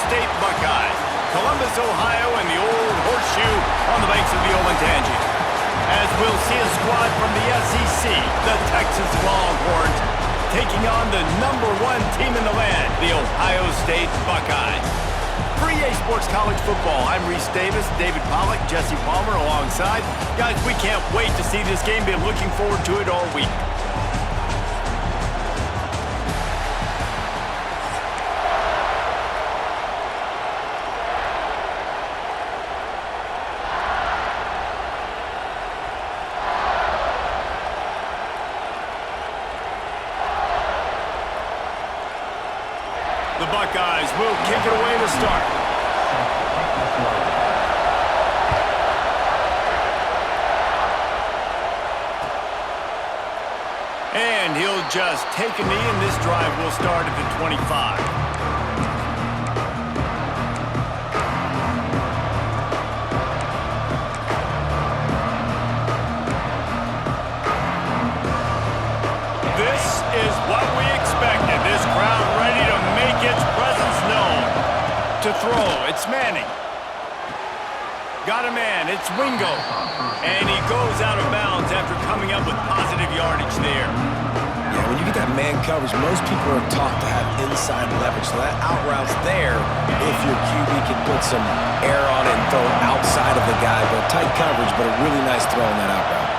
State Buckeyes. Columbus, Ohio, and the old horseshoe on the banks of the Olentangy. As we'll see a squad from the SEC, the Texas Longhorns, taking on the #1 team in the land, the Ohio State Buckeyes. For EA Sports College Football, I'm Reese Davis, David Pollack, Jesse Palmer alongside. Guys, we can't wait to see this game. Been looking forward to it all week. The Buckeyes will kick it away to start. And he'll just take a knee, and this drive will start at the 25. This is what we expected. This crowd ready to make its presence known. To throw, it's Manning. Got a man, it's Wingo. And he goes out of bounds after coming up with positive yardage there. Yeah, when you get that man coverage, most people are taught to have inside leverage. So that out route's there if your QB can put some air on it and throw it outside of the guy. But tight coverage, but a really nice throw on that out route.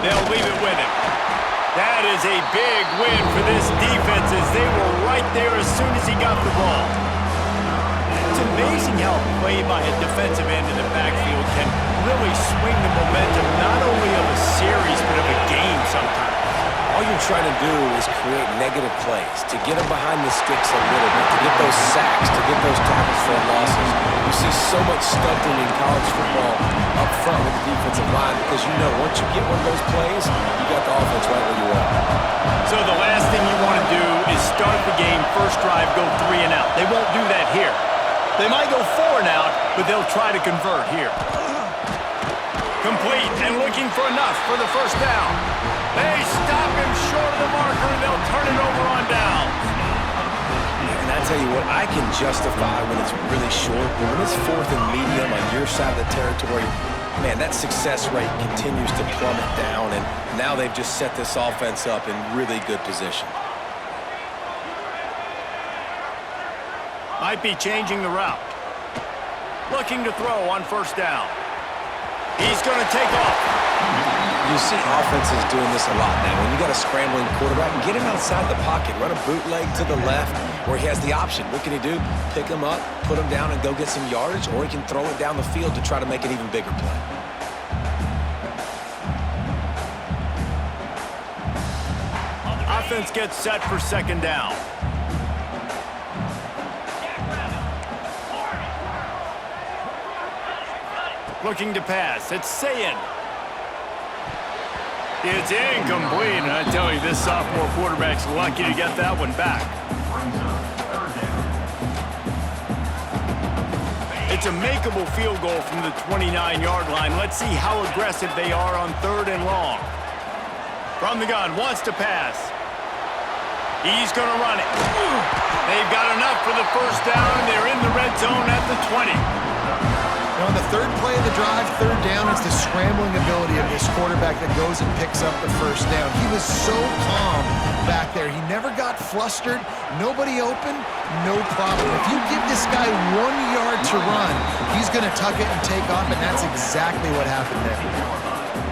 They'll leave it with him. That is a big win for this defense as they were right there as soon as he got the ball. It's amazing how play by a defensive end in the backfield can really swing the momentum not only of a series but of a game sometimes. All you're trying to do is create negative plays, to get them behind the sticks a little bit, to get those sacks, to get those tackles for losses. You see so much stunting in college football up front with the defensive line because you know once you get one of those plays, you got the offense right where you are. So the last thing you want to do is start the game, first drive, go 3 and out. They won't do that here. They might go 4 and out, but they'll try to convert here. Complete and looking for enough for the first down. They stop him short of the marker, and they'll turn it over on down. And I tell you what, I can justify when it's really short, but when it's 4th and medium on your side of the territory, man, that success rate continues to plummet down, and now they've just set this offense up in really good position. Might be changing the route. Looking to throw on first down. He's going to take off. You see offenses doing this a lot now. When you got a scrambling quarterback, get him outside the pocket. Run a bootleg to the left where he has the option. What can he do? Pick him up, put him down, and go get some yardage, or he can throw it down the field to try to make an even bigger play. Offense gets set for second down. Looking to pass. It's Sayin. It's incomplete, and I tell you, this sophomore quarterback's lucky to get that one back. It's a makeable field goal from the 29-yard line. Let's see how aggressive they are on 3rd and long. From the gun, wants to pass. He's going to run it. They've got enough for the first down. They're in the red zone at the 20. On the 3rd play of the drive, 3rd down, it's the scrambling ability of this quarterback that goes and picks up the first down. He was so calm back there. He never got flustered. Nobody open, no problem. If you give this guy 1 yard to run, he's going to tuck it and take off, and that's exactly what happened there.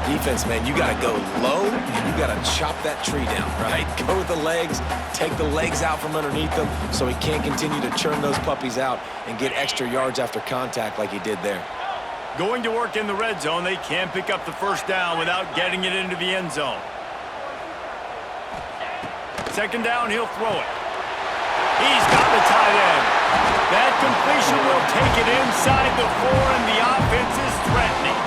Defense, man, you got to go low, and you got to chop that tree down, right? Go with the legs, take the legs out from underneath them so he can't continue to churn those puppies out and get extra yards after contact like he did there. Going to work in the red zone. They can't pick up the first down without getting it into the end zone. Second down, he'll throw it. He's got the tight end. That completion will take it inside the 4, and the offense is threatening.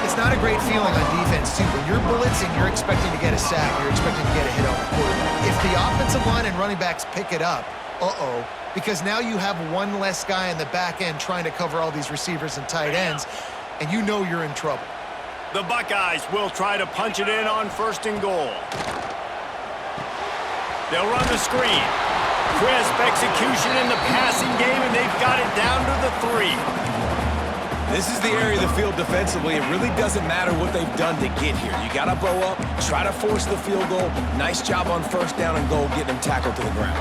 It's not a great feeling on defense, too. When you're blitzing, you're expecting to get a sack. You're expecting to get a hit on the quarterback. If the offensive line and running backs pick it up, because now you have one less guy in the back end trying to cover all these receivers and tight ends, and you know you're in trouble. The Buckeyes will try to punch it in on 1st and goal. They'll run the screen. Crisp execution in the passing game, and they've got it down to the 3. This is the area of the field defensively. It really doesn't matter what they've done to get here. You got to bow up, try to force the field goal. Nice job on first down and goal, getting them tackled to the ground.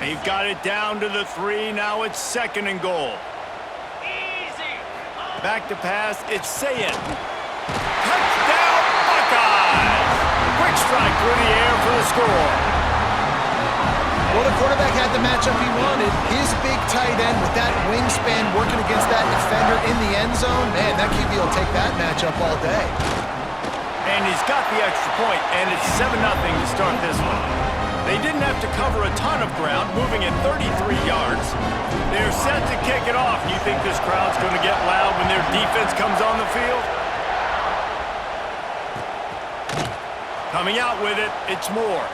They've got it down to the 3. Now it's 2nd and goal. Back to pass. It's Sayed. Touchdown, Buckeyes! Quick strike through the air for the score. Well, the quarterback had the matchup he wanted. His big tight end with that wingspan working against that defender in the end zone. Man, that QB will take that matchup all day. And he's got the extra point, and it's 7-0 to start this one. They didn't have to cover a ton of ground, moving at 33 yards. They're set to kick it off. Do you think this crowd's going to get loud when their defense comes on the field? Coming out with it, it's Moore.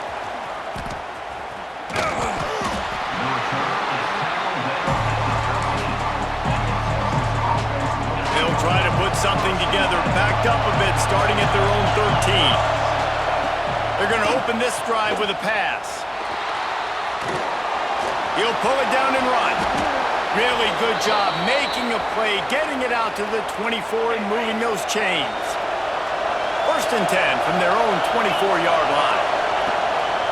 They'll try to put something together, backed up a bit, starting at their own 13. They're going to open this drive with a pass. He'll pull it down and run. Really good job making a play, getting it out to the 24 and moving those chains. 1st and 10 from their own 24-yard line.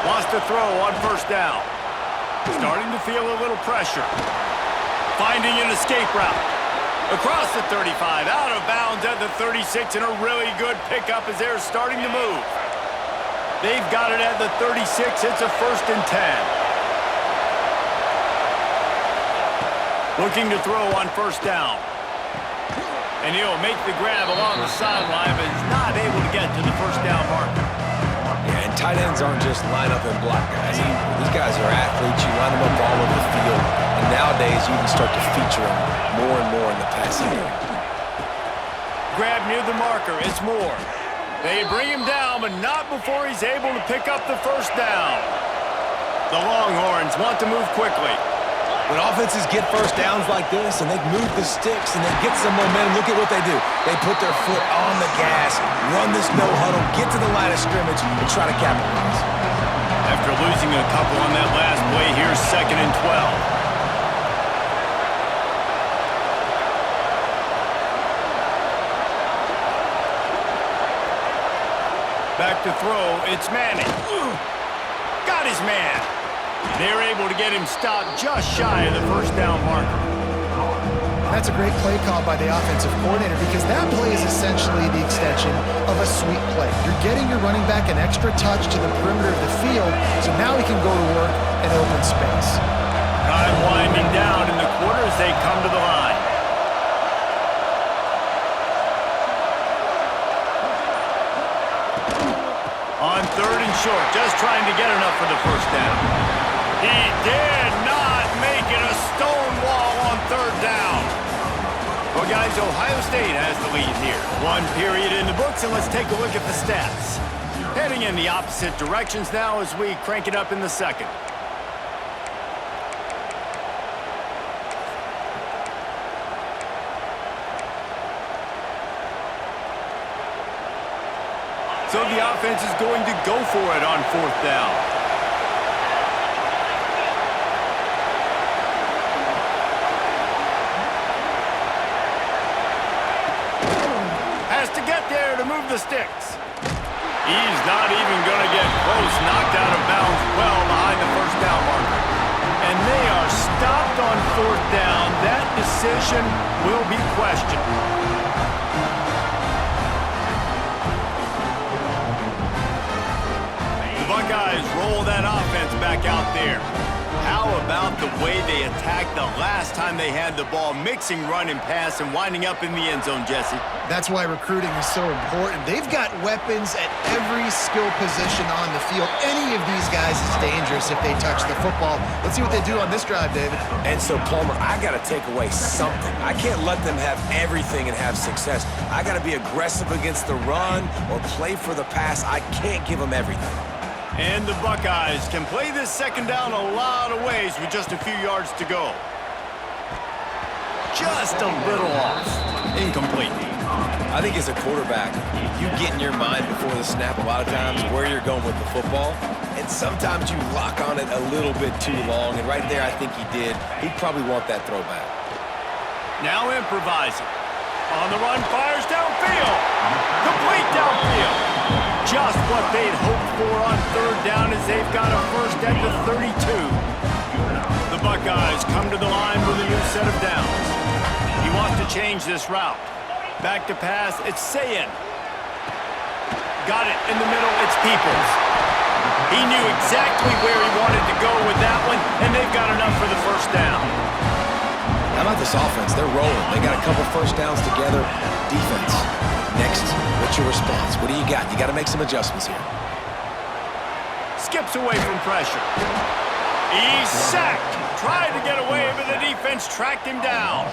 Wants to throw on first down. Starting to feel a little pressure. Finding an escape route. Across the 35, out of bounds at the 36, and a really good pickup as they're starting to move. They've got it at the 36. It's a 1st and 10. Looking to throw on first down. And he'll make the grab along the sideline, but he's not able to get to the first down marker. Yeah, and tight ends aren't just line up and block guys. These guys are athletes. You line them up all over the field. And nowadays, you can start to feature them more and more in the passing game. Grab near the marker. It's Moore. They bring him down, but not before he's able to pick up the first down. The Longhorns want to move quickly. When offenses get first downs like this and they move the sticks and they get some momentum, look at what they do. They put their foot on the gas, run this no huddle, get to the line of scrimmage, and try to capitalize. After losing a couple on that last play, here's 2nd and 12. Back to throw, it's Manning. Got his man. They're able to get him stopped just shy of the first down marker. That's a great play call by the offensive coordinator because that play is essentially the extension of a sweep play. You're getting your running back an extra touch to the perimeter of the field, so now he can go to work in open space. Time winding down in the quarter as they come to the line. On 3rd and short, just trying to get enough for the first down. He did not make it a stone wall on 3rd down. Well, guys, Ohio State has the lead here. 1 period in the books, and let's take a look at the stats. Heading in the opposite directions now as we crank it up in the 2nd. So the offense is going to go for it on 4th down. Has to get there to move the sticks. He's not even going to get close. Knocked out of bounds well behind the first down marker. And they are stopped on 4th down. That decision will be questioned. Buckeyes roll that offense back out there. How about the way they attacked the last time they had the ball, mixing run and pass and winding up in the end zone, Jesse? That's why recruiting is so important. They've got weapons at every skill position on the field. Any of these guys is dangerous if they touch the football. Let's see what they do on this drive, David. And so, Palmer, I got to take away something. I can't let them have everything and have success. I got to be aggressive against the run or play for the pass. I can't give them everything. And the Buckeyes can play this 2nd down a lot of ways with just a few yards to go. Just a little off. Incomplete. I think as a quarterback, you get in your mind before the snap a lot of times where you're going with the football. And Sometimes you lock on it a little bit too long, and right there I think he did. He'd probably want that throwback. Now improvising. On the run, fires downfield. Complete downfield. Just what they'd hoped for on third down as they've got a first at the 32. The Buckeyes come to the line with a new set of downs. He wants to change this route. Back to pass, it's Sayin. Got it in the middle, it's Peoples. He knew exactly where he wanted to go with that one, and they've got enough for the first down. How about this offense? They're rolling. They got a couple first downs together. Defense. Next, what's your response? What do you got? You got to make some adjustments here. Skips away from pressure. He's sacked. Tried to get away, but the defense tracked him down.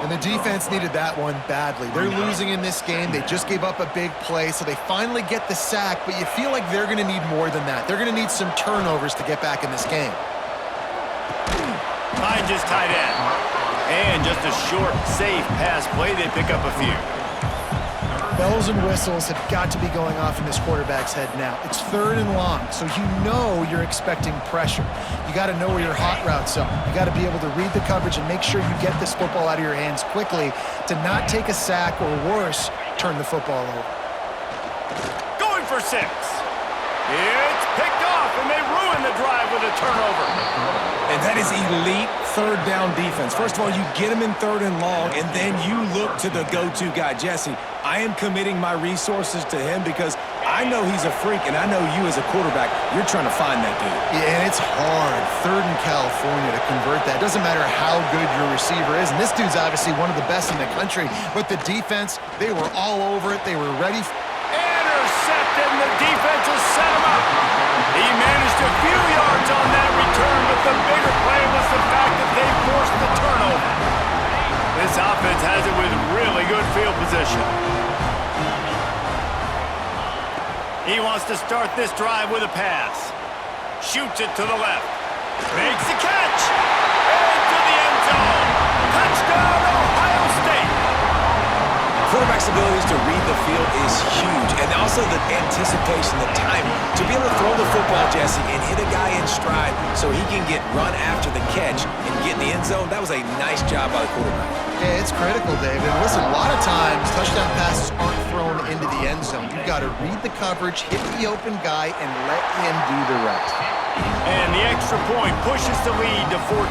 And the defense needed that one badly. They're losing in this game. They just gave up a big play, so they finally get the sack, but you feel like they're going to need more than that. They're going to need some turnovers to get back in this game. Finds his tight end. And just a short, safe pass play, they pick up a few. Bells and whistles have got to be going off in this quarterback's head now. It's third and long, so you know you're expecting pressure. You got to know where your hot routes are. You got to be able to read the coverage and make sure you get this football out of your hands quickly to not take a sack or worse, turn the football over. Going for 6. It's picked off, and they ruin the drive with a turnover. And that is elite third down defense. First of all, you get him in third and long, and then you look to the go-to guy, Jesse. I am committing my resources to him because I know he's a freak, and I know you as a quarterback, you're trying to find that dude. Yeah, and it's hard, third in California, to convert that. It doesn't matter how good your receiver is, and this dude's obviously one of the best in the country, but the defense, they were all over it. They were ready. Intercepted, and the defense has set him up. He managed a few yards on that return, but the bigger play was the fact that they forced the turnover. This offense has it with really good field position. He wants to start this drive with a pass. Shoots it to the left. Makes the catch. Into the end zone. Touchdown, Ohio State. Quarterback's abilities to read the field is huge, and also the anticipation, the timing. To be able to throw the football, Jesse, and hit a guy in stride so he can get run after the catch and get in the end zone, that was a nice job by the quarterback. Yeah, it's critical, David. Listen, a lot of times touchdown passes aren't thrown into the end zone. You've got to read the coverage, hit the open guy, and let him do the rest. And the extra point pushes the lead to 14.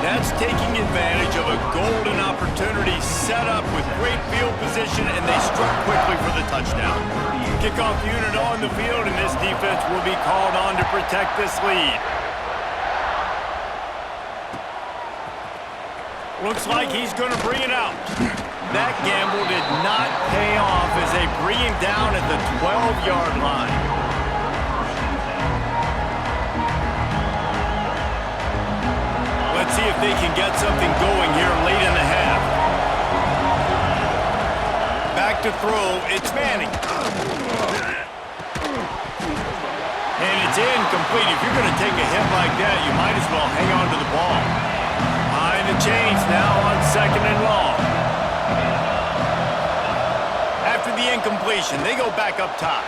That's taking advantage of a golden opportunity set up with great field position, and they struck quickly for the touchdown. Kickoff unit on the field, and this defense will be called on to protect this lead. Looks like he's going to bring it out. That gamble did not pay off as they bring him down at the 12-yard line. Let's see if they can get something going here late in the half. Back to throw, it's Manning. And it's incomplete. If you're going to take a hit like that, you might as well hang on to the ball. Behind the chains now on second and long. After the incompletion, they go back up top.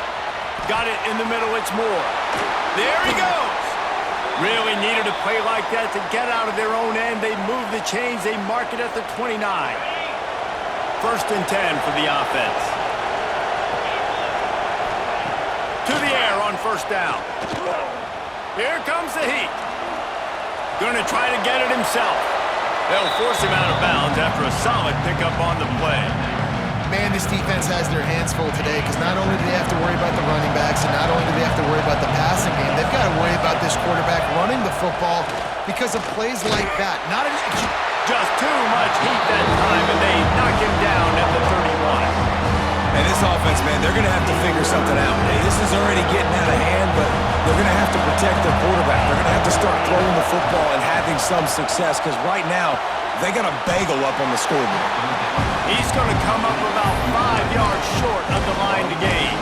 Got it in the middle, it's Moore. There he goes. Really needed a play like that to get out of their own end. They move the chains. They mark it at the 29. First and 10 for the offense. To the air on first down. Here comes the heat. Gonna try to get it himself. They'll force him out of bounds after a solid pickup on the play. Man, this defense has their hands full today because not only do they have to worry about the running backs and not only do they have to worry about the passing game, they've got to worry about this quarterback running the football because of plays like that. Just too much heat that time, and they knock him down at the 31. And this offense, man, they're going to have to figure something out. Hey, this is already getting out of hand, but they're going to have to protect their quarterback. They're going to have to start throwing the football and having some success because right now, they got a bagel up on the scoreboard. He's going to come up about 5 yards short of the line to gain.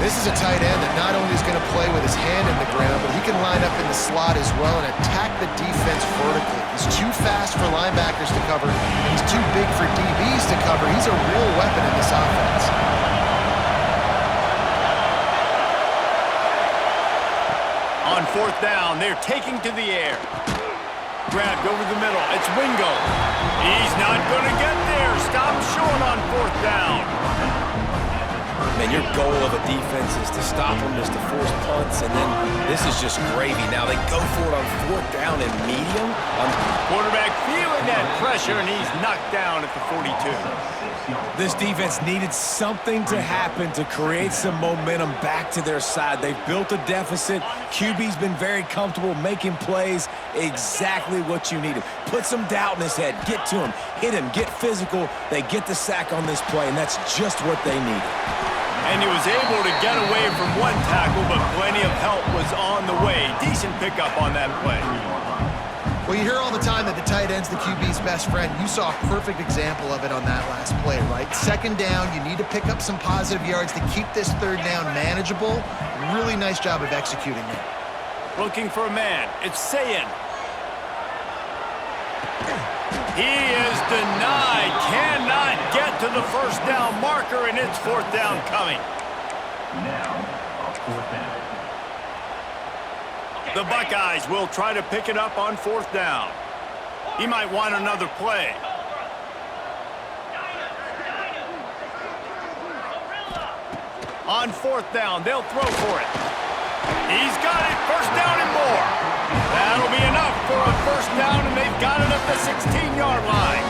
This is a tight end that not only is going to play with his hand in the ground, but he can line up in the slot as well and attack the defense vertically. He's too fast for linebackers to cover. He's too big for DBs to cover. He's a real weapon in this offense. fourth down. They're taking to the air. Grabbed over the middle. It's Wingo. He's not going to get there. Stop short on fourth down. Man, your goal of a defense is to stop them, is to force punts, and then this is just gravy. Now they go for it on fourth down and medium. Quarterback feeling that pressure, and he's knocked down at the 42. This defense needed something to happen to create some momentum back to their side. They've built a deficit. QB's been very comfortable making plays. Exactly what you needed. Put some doubt in his head. Get to him. Hit him. Get physical. They get the sack on this play, and that's just what they needed. And he was able to get away from one tackle, but plenty of help was on the way. Decent pickup on that play. Well, you hear all the time that the tight end's the QB's best friend. You saw a perfect example of it on that last play, right? Second down, you need to pick up some positive yards to keep this third down manageable. Really nice job of executing that. Looking for a man. It's Sayin. He is denied. Cannot get to the first down marker, and it's fourth down coming. The Buckeyes will try to pick it up on fourth down. He might want another play. On fourth down, they'll throw for it. He's got it. First down and more. That'll be enough for a first down, and they've got it at the 16-yard line.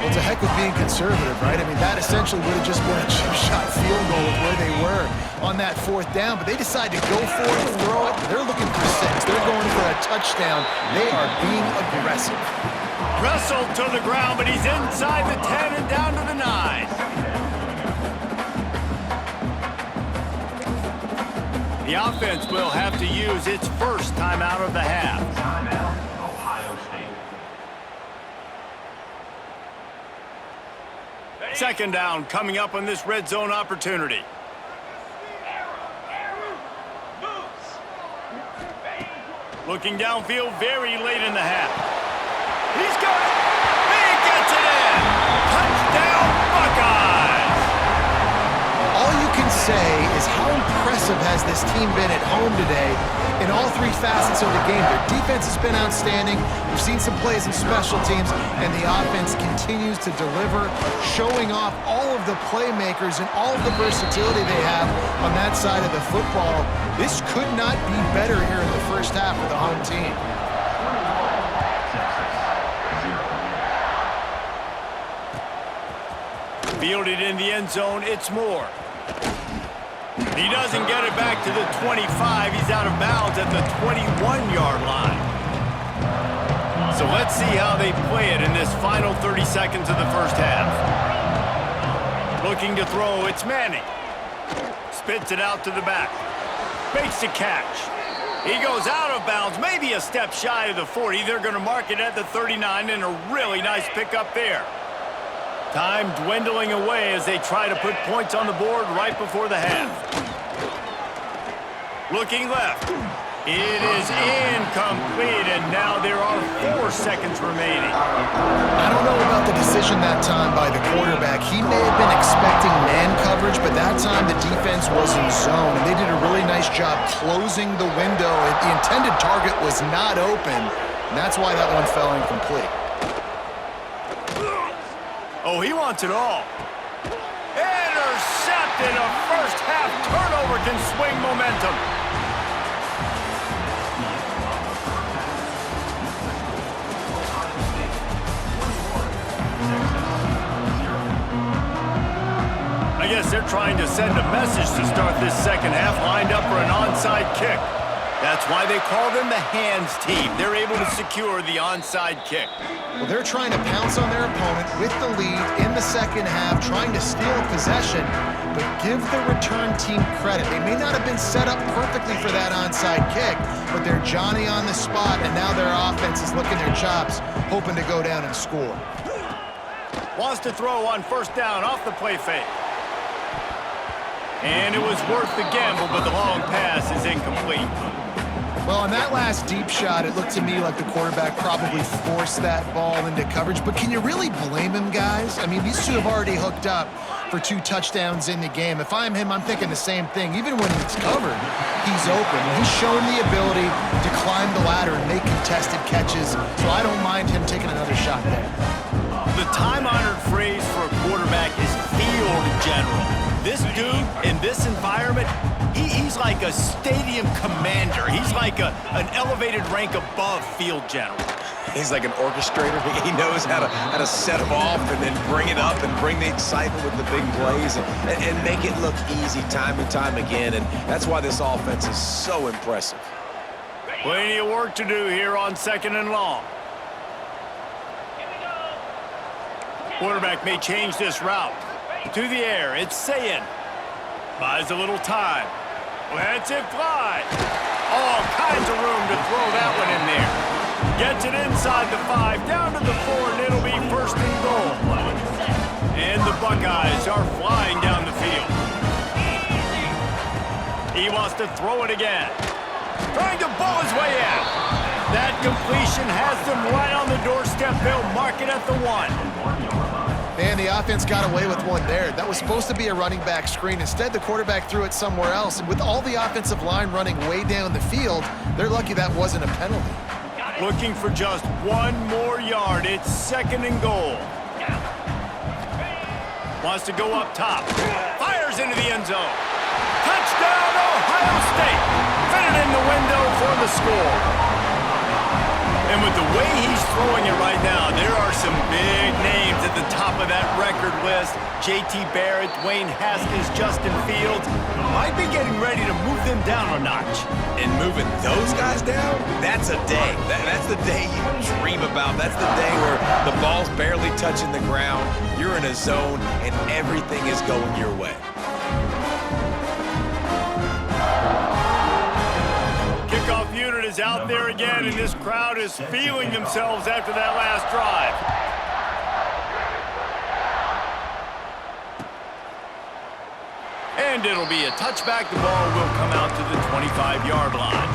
Well, it's a heck of being conservative, right? I mean, that essentially would have just been a chip shot field goal with where they were on that fourth down, but they decide to go for it, throw it. They're looking for 6. They're going for a touchdown. They are being aggressive. Wrestled to the ground, but he's inside the 10 and down to the 9. The offense will have to use its first timeout of the half. Timeout, Ohio State. Second down coming up on this red zone opportunity. Looking downfield very late in the half. He's got it. He gets it in. Touchdown, Buckeyes. All you can say is how impressive has this team been at home today in all 3 facets of the game. Their defense has been outstanding. We've seen some plays in special teams, and the offense continues to deliver, showing off all of the playmakers and all of the versatility they have on that side of the football. This could not be better here in the first half of the home team. Fielded in the end zone, it's Moore. He doesn't get it back to the 25. He's out of bounds at the 21-yard line. So let's see how they play it in this final 30 seconds of the first half. Looking to throw, it's Manning. Spits it out to the back. Makes the catch. He goes out of bounds, maybe a step shy of the 40. They're going to mark it at the 39, and a really nice pickup there. Time dwindling away as they try to put points on the board right before the half. Looking left. It is incomplete, and now there are 4 seconds remaining. I don't know about the decision that time by the quarterback. He may have been expecting man coverage, but that time the defense was in zone, and they did a really nice job closing the window. The intended target was not open, and that's why that one fell incomplete. Oh, he wants it all. Intercepted. A first half turnover can swing momentum. I guess they're trying to send a message to start this second half, lined up for an onside kick. That's why they call them the hands team. They're able to secure the onside kick. Well, they're trying to pounce on their opponent with the lead in the second half, trying to steal possession, but give the return team credit. They may not have been set up perfectly for that onside kick, but they're Johnny on the spot, and now their offense is licking their chops, hoping to go down and score. Wants to throw on first down off the play fake. And it was worth the gamble, but the long pass is incomplete. Well, on that last deep shot, it looked to me like the quarterback probably forced that ball into coverage. But can you really blame him, guys? I mean, these two have already hooked up for 2 touchdowns in the game. If I'm him, I'm thinking the same thing. Even when it's covered, he's open. He's shown the ability to climb the ladder and make contested catches, so I don't mind him taking another shot there. The time-honored phrase for a quarterback is field general. This dude, in this environment, he's like a stadium commander. He's like an elevated rank above field general. He's like an orchestrator. He knows how to set them off and then bring it up and bring the excitement with the big plays and make it look easy time and time again. And that's why this offense is so impressive. Plenty of work to do here on 2nd and long. Quarterback may change this route. To the air, it's Sayin. Buys a little time. Lets it fly. All kinds of room to throw that one in there. Gets it inside the 5, down to the 4, and it'll be 1st and goal. And the Buckeyes are flying down the field. He wants to throw it again. Trying to ball his way out. That completion has them right on the doorstep. They'll mark it at the 1. Man, the offense got away with one there. That was supposed to be a running back screen. Instead, the quarterback threw it somewhere else. And with all the offensive line running way down the field, they're lucky that wasn't a penalty. Looking for just 1 more yard. It's 2nd and goal. Wants to go up top. Fires into the end zone. Touchdown, Ohio State. Fitted in the window for the score. And with the way he's throwing it right now, there are some big names at the top of that record list. J.T. Barrett, Dwayne Haskins, Justin Fields. Might be getting ready to move them down a notch. And moving those guys down, that's a day. That's the day you dream about. That's the day where the ball's barely touching the ground, you're in a zone, and everything is going your way. Kickoff unit is out there again, and this crowd is feeling themselves after that last drive. And it'll be a touchback. The ball will come out to the 25-yard line.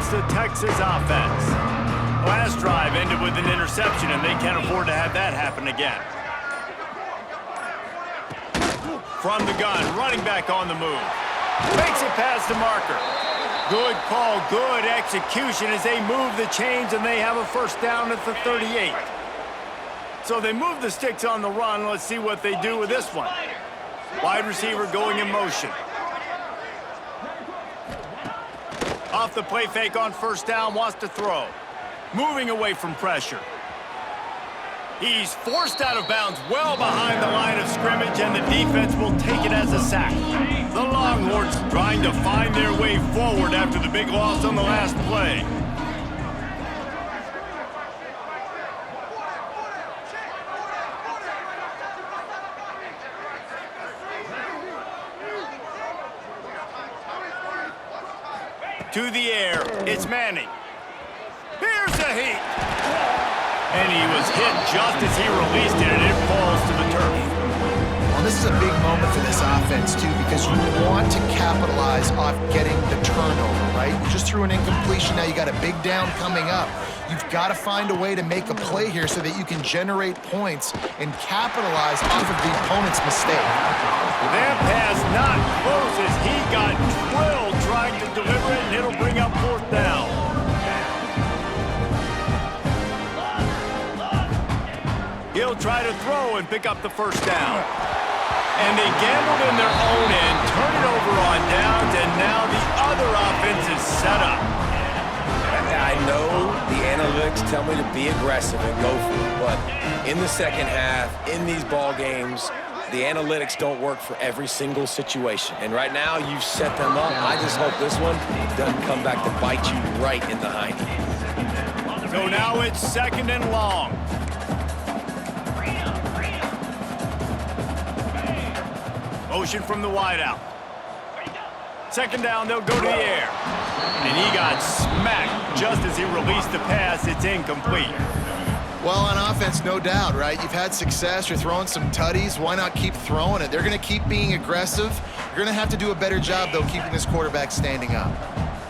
The Texas offense. Last drive ended with an interception, and they can't afford to have that happen again. From the gun, running back on the move. Makes it past the marker. Good call, good execution as they move the chains, and they have a 1st down at the 38. So they move the sticks on the run. Let's see what they do with this one. Wide receiver going in motion. Off the play fake on 1st down, wants to throw. Moving away from pressure. He's forced out of bounds well behind the line of scrimmage, and the defense will take it as a sack. The Longhorns trying to find their way forward after the big loss on the last play. To the air, it's Manning. Here's the heat. And he was hit just as he released it, and it falls to the turf. Well, this is a big moment for this offense, too, because you want to capitalize off getting the turnover, right? You just threw an incompletion. Now you got a big down coming up. You've got to find a way to make a play here so that you can generate points and capitalize off of the opponent's mistake. That pass not close as he got drilled trying to deliver it, and it'll bring up 4th down. He'll try to throw and pick up the 1st down. And they gambled in their own end, turn it over on downs, and now the other offense is set up. I know the analytics tell me to be aggressive and go for it, but in the 2nd half, in these ball games, the analytics don't work for every single situation. And right now, you've set them up. I just hope this one doesn't come back to bite you right in the hiney. So now it's 2nd and long. Motion from the wideout. 2nd down, they'll go to the air. And he got smacked just as he released the pass. It's incomplete. Well, on offense, no doubt, right? You've had success. You're throwing some tutties. Why not keep throwing it? They're going to keep being aggressive. You're going to have to do a better job, though, keeping this quarterback standing up.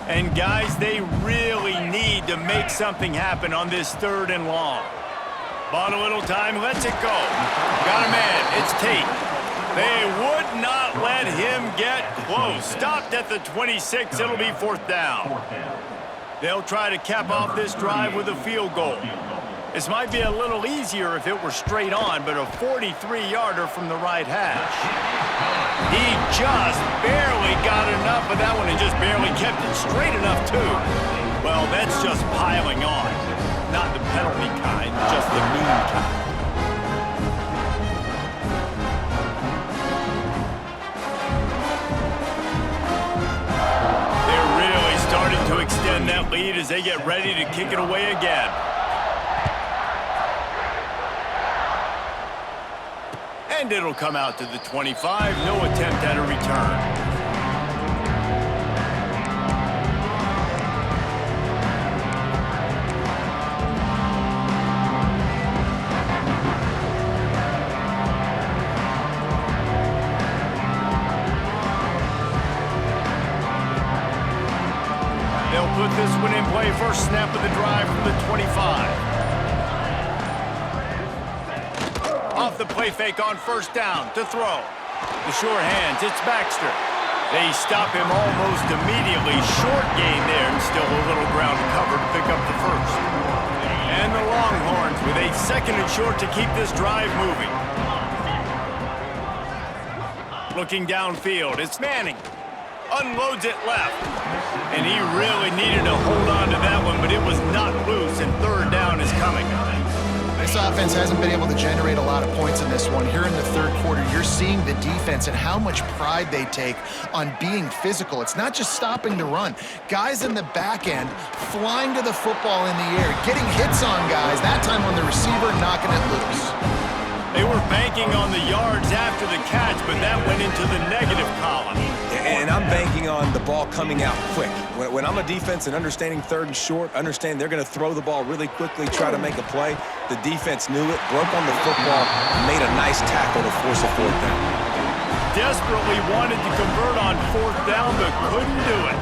And, guys, they really need to make something happen on this 3rd and long. Bought a little time, lets it go. Got a man, it's Tate. They would not let him get close. Stopped at the 26, it'll be 4th down. They'll try to cap off this drive with a field goal. This might be a little easier if it were straight on, but a 43-yarder from the right hash. He just barely got enough of that one and just barely kept it straight enough, too. Well, that's just piling on. Not the penalty kind, just the mean kind. They're really starting to extend that lead as they get ready to kick it away again. And it'll come out to the 25. No attempt at a return. They'll put this one in play. First snap of the drive from the 25. Off the play fake on 1st down to throw. The sure hands, it's Baxter. They stop him almost immediately. Short gain there and still a little ground to cover to pick up the 1st. And the Longhorns with a 2nd and short to keep this drive moving. Looking downfield, it's Manning. Unloads it left. And he really needed to hold on to that one, but it was not loose, and 3rd down is coming. This offense hasn't been able to generate a lot of points in this one. Here in the 3rd quarter, you're seeing the defense and how much pride they take on being physical. It's not just stopping the run. Guys in the back end flying to the football in the air, getting hits on guys, that time on the receiver, knocking it loose. They were banking on the yards after the catch, but that went into the negative column. And I'm banking on the ball coming out quick. When I'm a defense and understanding 3rd and short, understand they're going to throw the ball really quickly, try to make a play. The defense knew it, broke on the football, and made a nice tackle to force a 4th down. Desperately wanted to convert on 4th down, but couldn't do it.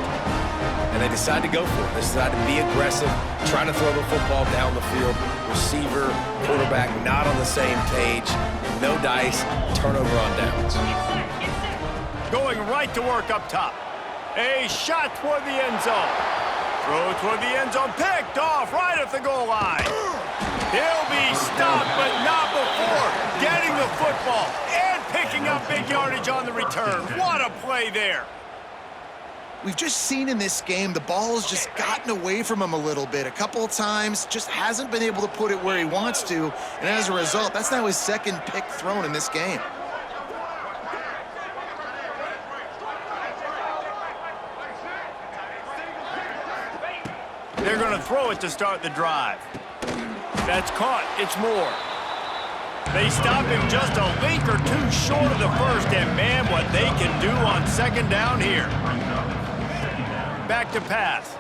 And they decided to go for it. They decided to be aggressive, try to throw the football down the field. Receiver, quarterback not on the same page. No dice, turnover on downs. Going right to work up top. A shot toward the end zone. Throw toward the end zone. Picked off right at the goal line. He'll be stopped, but not before getting the football and picking up big yardage on the return. What a play there. We've just seen in this game, the ball has just gotten away from him a little bit. A couple of times, just hasn't been able to put it where he wants to. And as a result, that's now his 2nd pick thrown in this game. They're going to throw it to start the drive. That's caught. It's Moore. They stop him just a link or two short of the 1st, and man, what they can do on 2nd down here. Back to pass.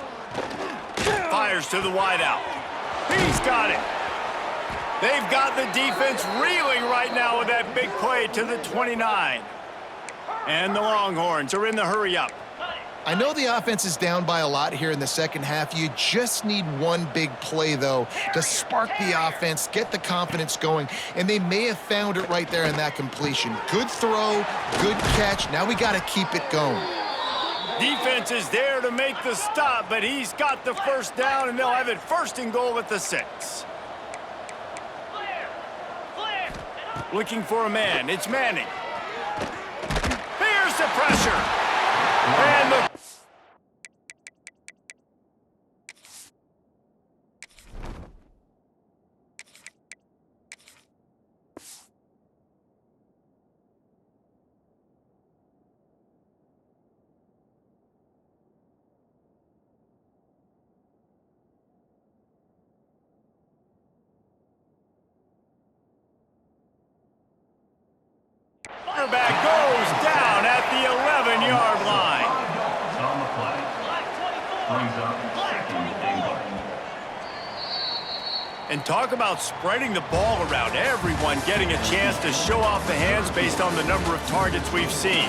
Fires to the wideout. He's got it. They've got the defense reeling right now with that big play to the 29. And the Longhorns are in the hurry-up. I know the offense is down by a lot here in the 2nd half. You just need one big play, though, to spark the offense, get the confidence going, and they may have found it right there in that completion. Good throw, good catch. Now we got to keep it going. Defense is there to make the stop, but he's got the 1st down, and they'll have it 1st and goal at the 6. Looking for a man. It's Manning. Here's the pressure. And the quarterback goes down at the 11-yard line. On the play. Brings up 2nd and goal. And talk about spreading the ball around. Everyone getting a chance to show off the hands based on the number of targets we've seen.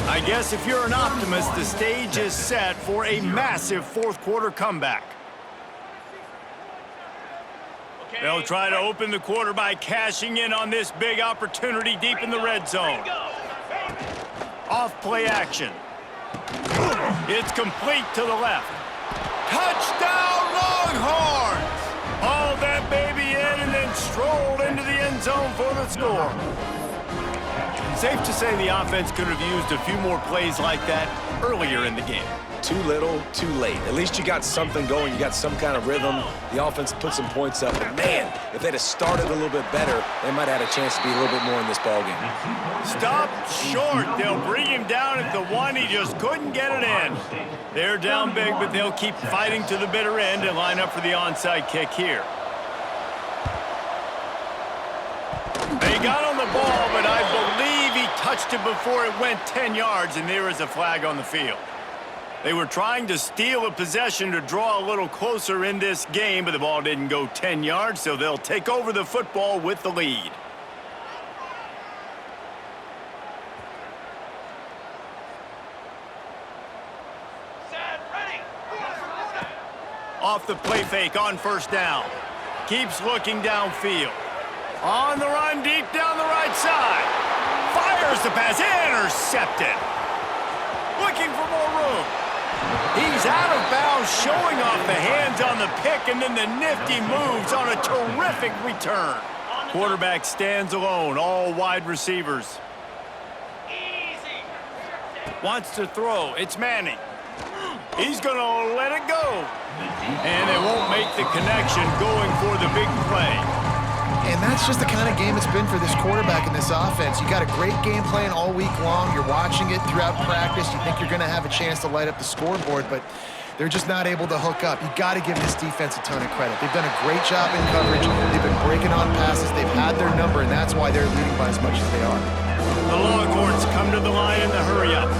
I guess if you're an optimist, the stage is set for a massive fourth-quarter comeback. They'll try to open the quarter by cashing in on this big opportunity deep in the red zone. Off-play action. It's complete to the left. Touchdown, Longhorns! Hauled that baby in and then strolled into the end zone for the score. Safe to say the offense could have used a few more plays like that earlier in the game. Too little, too late. At least you got something going. You got some kind of rhythm. The offense put some points up. But, man, if they'd have started a little bit better, they might have had a chance to be a little bit more in this ballgame. Stop short. They'll bring him down at the one. He just couldn't get it in. They're down big, but they'll keep fighting to the bitter end and line up for the onside kick here. They got on the ball, but I believe he touched it before it went 10 yards, and there is a flag on the field. They were trying to steal a possession to draw a little closer in this game, but the ball didn't go 10 yards, so they'll take over the football with the lead. Off the play fake on first down. Keeps looking downfield. On the run deep down the right side. Fires the pass. Intercepted. Looking for more room. He's out of bounds, showing off the hands on the pick, and then the nifty moves on a terrific return. Quarterback stands alone, all wide receivers. Wants to throw. It's Manning. He's going to let it go. And they won't make the connection going for the big play. And that's just the kind of game it's been for this quarterback in this offense. You got a great game plan all week long. You're watching it throughout practice. You think you're going to have a chance to light up the scoreboard, but they're just not able to hook up. You got to give this defense a ton of credit. They've done a great job in coverage. They've been breaking on passes. They've had their number, and that's why they're leading by as much as they are. The Longhorns come to the line in the hurry-up.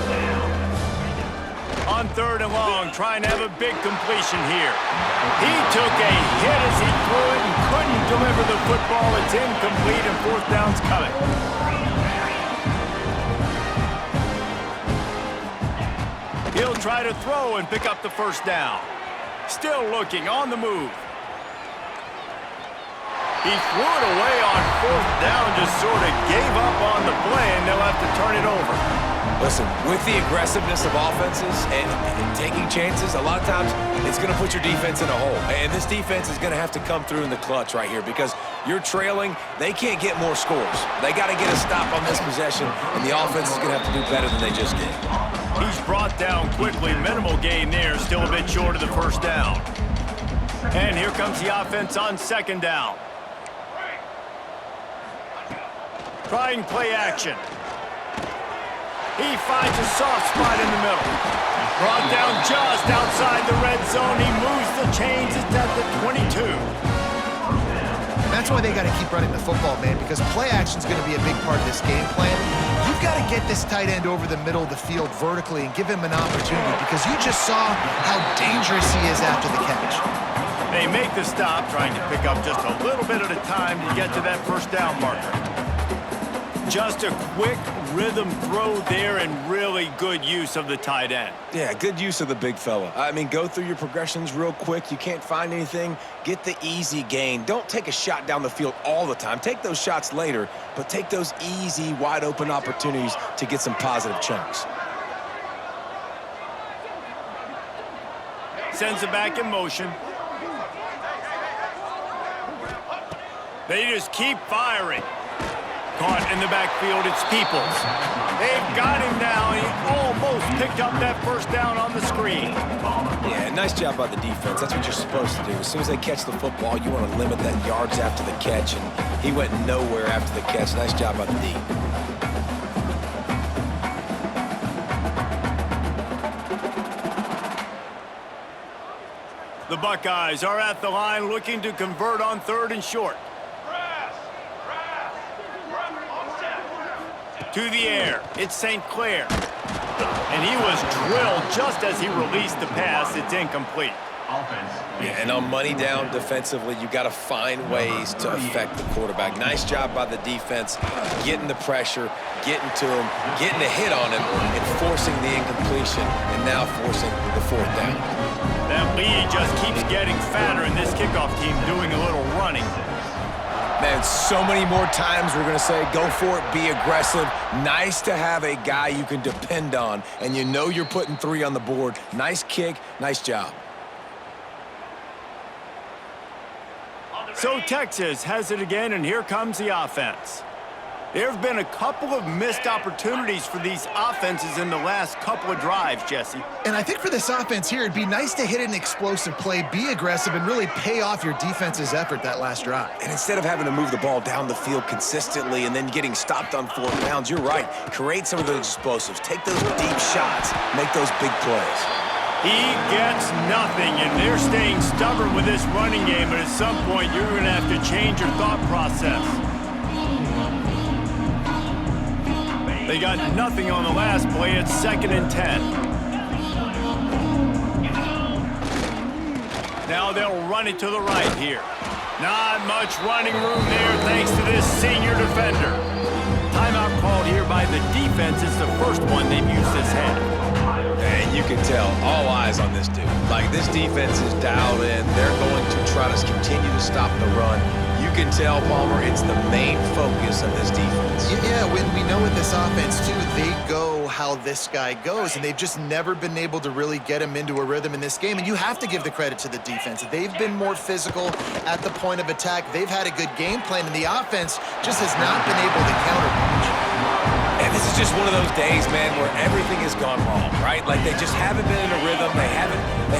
On third and long, trying to have a big completion here. He took a hit as he threw it and couldn't deliver the football. It's incomplete and fourth down's coming. He'll try to throw and pick up the first down. Still looking on the move. He threw it away on fourth down, just sort of gave up on the play, and they'll have to turn it over. Listen, with the aggressiveness of offenses and taking chances, a lot of times it's going to put your defense in a hole. And this defense is going to have to come through in the clutch right here because you're trailing. They can't get more scores. They got to get a stop on this possession, and the offense is going to have to do better than they just did. He's brought down quickly. Minimal gain there, still a bit short of the first down. And here comes the offense on second down. Trying play action. He finds a soft spot in the middle. Brought down just outside the red zone. He moves the chains. It's at the 22. And that's why they got to keep running the football, man, because play action is going to be a big part of this game plan. You've got to get this tight end over the middle of the field vertically and give him an opportunity because you just saw how dangerous he is after the catch. They make the stop, trying to pick up just a little bit at a time to get to that first down marker. Just a quick rhythm throw there and really good use of the tight end. Yeah, good use of the big fella. I mean, go through your progressions real quick. You can't find anything. Get the easy gain. Don't take a shot down the field all the time. Take those shots later, but take those easy, wide-open opportunities to get some positive chunks. Sends it back in motion. They just keep firing. Caught in the backfield, it's Peoples. They've got him now. He almost picked up that first down on the screen. Yeah, nice job by the defense. That's what you're supposed to do. As soon as they catch the football, you want to limit that yards after the catch, and he went nowhere after the catch. Nice job by the D. The Buckeyes are at the line looking to convert on third and short. To the air, it's St. Clair. And he was drilled just as he released the pass. It's incomplete. Offense. Yeah, and on money down defensively, you got to find ways to affect the quarterback. Nice job by the defense, getting the pressure, getting to him, getting a hit on him, and forcing the incompletion, and now forcing the fourth down. That lead just keeps getting fatter, and this kickoff team doing a little running. Man, so many more times we're going to say, go for it, be aggressive. Nice to have a guy you can depend on, and you know you're putting 3 on the board. Nice kick, nice job. So Texas has it again, and here comes the offense. There have been a couple of missed opportunities for these offenses in the last couple of drives, Jesse. And I think for this offense here, it'd be nice to hit an explosive play, be aggressive, and really pay off your defense's effort that last drive. And instead of having to move the ball down the field consistently and then getting stopped on 4th downs, you're right. Create some of those explosives. Take those deep shots. Make those big plays. He gets nothing, and they're staying stubborn with this running game, but at some point, you're going to have to change your thought process. They got nothing on the last play. It's 2nd and 10. Now they'll run it to the right here. Not much running room there thanks to this senior defender. Timeout called here by the defense. It's the first one they've used this half. And you can tell, all eyes on this dude. Like, this defense is dialed in. They're going to try to continue to stop the run. You can tell, Palmer, it's the main focus of this defense. Yeah, when we know with this offense, too, they go how this guy goes, and they've just never been able to really get him into a rhythm in this game, and you have to give the credit to the defense. They've been more physical at the point of attack. They've had a good game plan, and the offense just has not been able to counterpunch. And this is just one of those days, man, where everything has gone wrong, right? Like, they just haven't been in a rhythm. They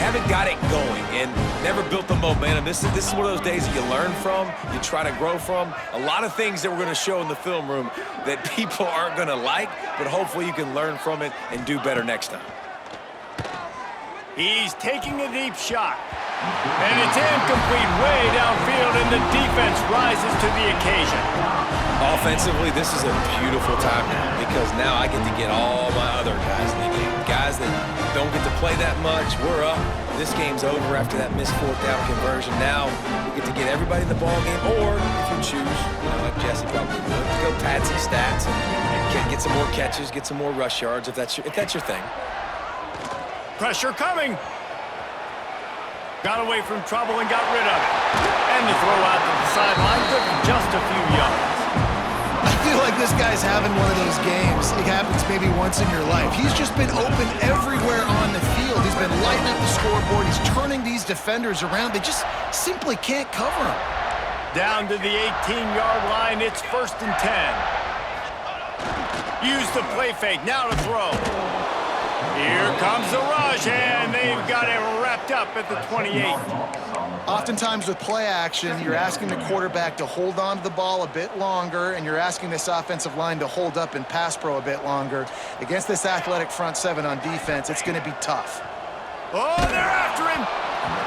haven't got it going and never built the momentum. This is one of those days that you learn from, you try to grow from. A lot of things that we're going to show in the film room that people aren't going to like, but hopefully you can learn from it and do better next time. He's taking a deep shot. And it's incomplete way downfield, and the defense rises to the occasion. Offensively, this is a beautiful time now because now I get to get all my other guys in the game. Guys that don't get to play that much, we're up. This game's over after that missed 4th down conversion. Now we get to get everybody in the ball game, or if you choose, like Jesse probably would, to go pad some stats and get some more catches, get some more rush yards if that's your thing. Pressure coming. Got away from trouble and got rid of it. And the throw out to the sideline took just a few yards. I feel like this guy's having one of those games. It happens maybe once in your life. He's just been open everywhere on the field. He's been lighting up the scoreboard. He's turning these defenders around. They just simply can't cover him. Down to the 18-yard line. It's 1st and 10. Use the play fake. Now to throw. Here comes the rush, and they've got it wrapped up at the 28. Oftentimes with play action, you're asking the quarterback to hold on to the ball a bit longer, and you're asking this offensive line to hold up in pass pro a bit longer. Against this athletic front 7 on defense, it's going to be tough. Oh, they're after him.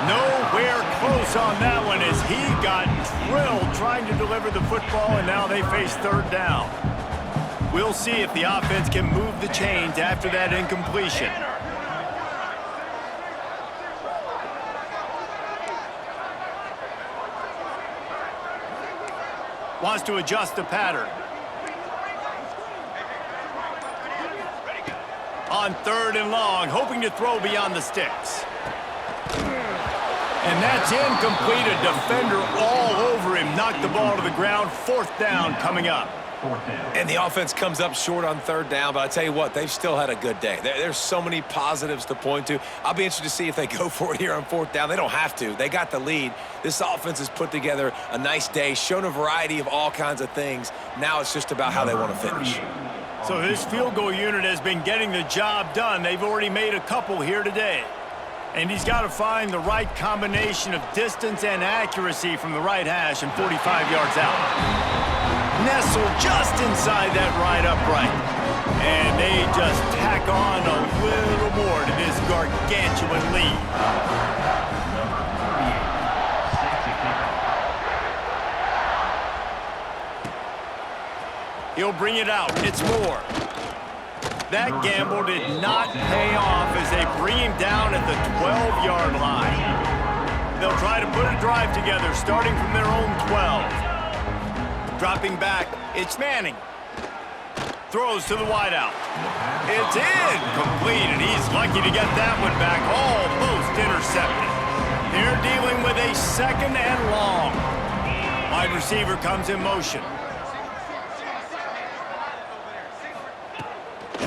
Nowhere close on that one as he got drilled trying to deliver the football, and now they face 3rd down. We'll see if the offense can move the chains after that incompletion. Wants to adjust the pattern. On 3rd and long, hoping to throw beyond the sticks. And that's incomplete. A defender all over him. Knocked the ball to the ground. 4th down coming up. And the offense comes up short on 3rd down, but I tell you what, they've still had a good day. There's so many positives to point to. I'll be interested to see if they go for it here on 4th down. They don't have to. They got the lead. This offense has put together a nice day, shown a variety of all kinds of things. Now it's just about how they want to finish. So this field goal unit has been getting the job done. They've already made a couple here today. And he's got to find the right combination of distance and accuracy from the right hash and 45 yards out. Nestled just inside that right upright. And they just tack on a little more to this gargantuan lead. He'll bring it out. It's more. That gamble did not pay off as they bring him down at the 12-yard line. They'll try to put a drive together, starting from their own 12. Dropping back, it's Manning. Throws to the wideout. It's incomplete, and he's lucky to get that one back. Almost intercepted. They're dealing with a second and long. Wide receiver comes in motion.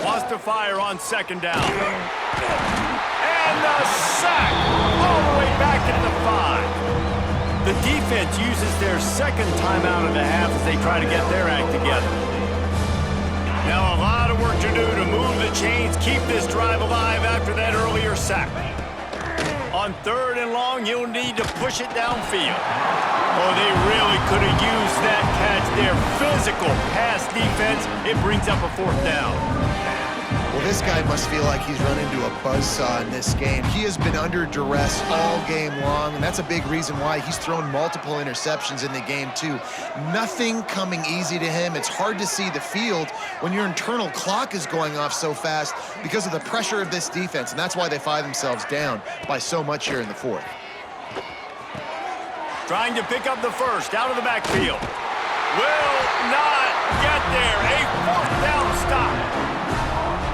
Wants to fire on second down. And the sack all the way back into the 5. The defense uses their second timeout of the half as they try to get their act together. Now a lot of work to do to move the chains, keep this drive alive after that earlier sack. On third and long, you'll need to push it downfield. Oh, they really could have used that catch there. Physical pass defense. It brings up a fourth down. Well, this guy must feel like he's run into a buzzsaw in this game. He has been under duress all game long, and that's a big reason why he's thrown multiple interceptions in the game, too. Nothing coming easy to him. It's hard to see the field when your internal clock is going off so fast because of the pressure of this defense, and that's why they find themselves down by so much here in the fourth. Trying to pick up the first out of the backfield. Will not get there. A fourth down stop.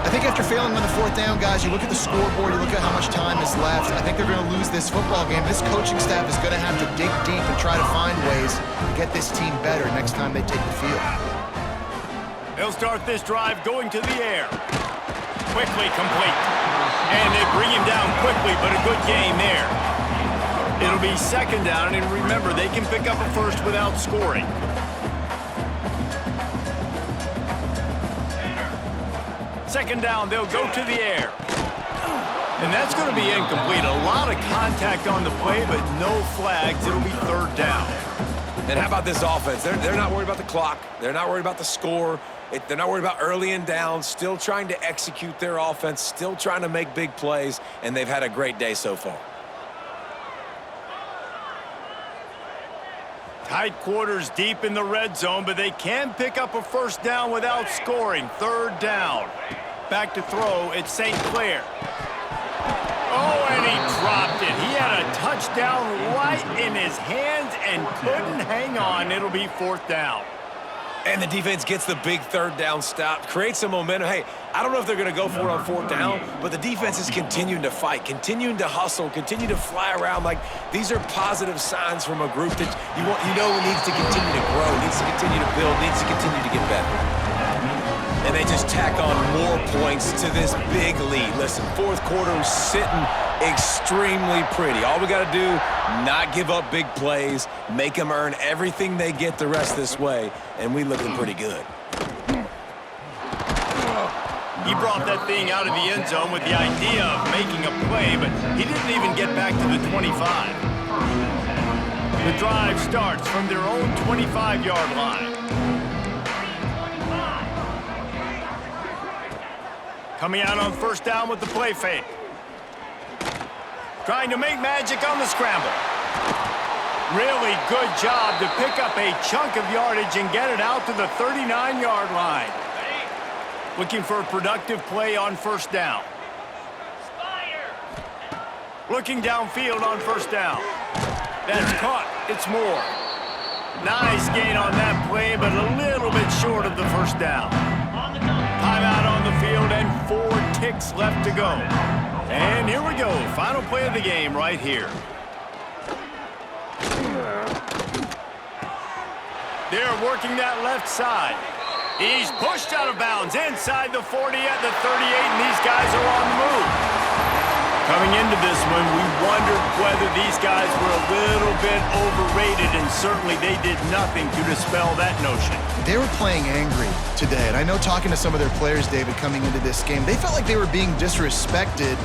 I think after failing on the fourth down, guys, you look at the scoreboard, you look at how much time is left. I think they're going to lose this football game. This coaching staff is going to have to dig deep and try to find ways to get this team better next time they take the field. They'll start this drive going to the air. Quickly complete. And they bring him down quickly, but a good game there. It'll be second down, and remember, they can pick up a first without scoring. Second down, they'll go to the air. And that's going to be incomplete. A lot of contact on the play, but no flags. It'll be third down. And how about this offense? They're not worried about the clock. They're not worried about the score. They're not worried about early and down. Still trying to execute their offense. Still trying to make big plays. And they've had a great day so far. Tight quarters deep in the red zone, but they can pick up a first down without scoring. Third down. Back to throw, it's St. Clair. Oh, and he dropped it. He had a touchdown right in his hands and couldn't hang on. It'll be fourth down. And the defense gets the big third down stop, creates some momentum. Hey, I don't know if they're going to go for it on fourth down, but the defense is continuing to fight, continuing to hustle, continue to fly around. Like, these are positive signs from a group that you know needs to continue to grow, needs to continue to build, needs to continue to get better. And they just tack on more points to this big lead. Listen, fourth quarter is sitting extremely pretty. All we got to do, not give up big plays, make them earn everything they get the rest this way, and we looking pretty good. He brought that thing out of the end zone with the idea of making a play, but he didn't even get back to the 25. The drive starts from their own 25-yard line. Coming out on first down with the play fake. Trying to make magic on the scramble. Really good job to pick up a chunk of yardage and get it out to the 39-yard line. Looking for a productive play on first down. Looking downfield on first down. That's caught. It's Moore. Nice gain on that play, but a little bit short of the first down. Timeout on the field and 4 ticks left to go. And here we go. Final play of the game right here. They're working that left side. He's pushed out of bounds inside the 40 at the 38, and these guys are on the move. Coming into this one, we wondered whether these guys were a little bit overrated, and certainly they did nothing to dispel that notion. They were playing angry today, and I know talking to some of their players, David, coming into this game, they felt like they were being disrespected.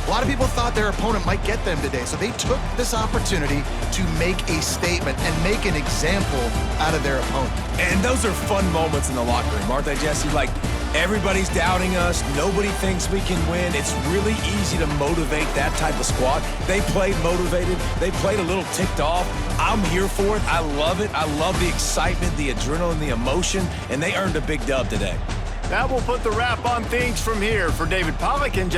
A lot of people thought their opponent might get them today, so they took this opportunity to make a statement and make an example out of their opponent. And those are fun moments in the locker room, aren't they, Jesse? Like, everybody's doubting us. Nobody thinks we can win. It's really easy to motivate that type of squad. They played motivated. They played a little ticked off. I'm here for it. I love it. I love the excitement, the adrenaline, the emotion, and they earned a big dub today. That will put the wrap on things from here. For David Pollack and Jesse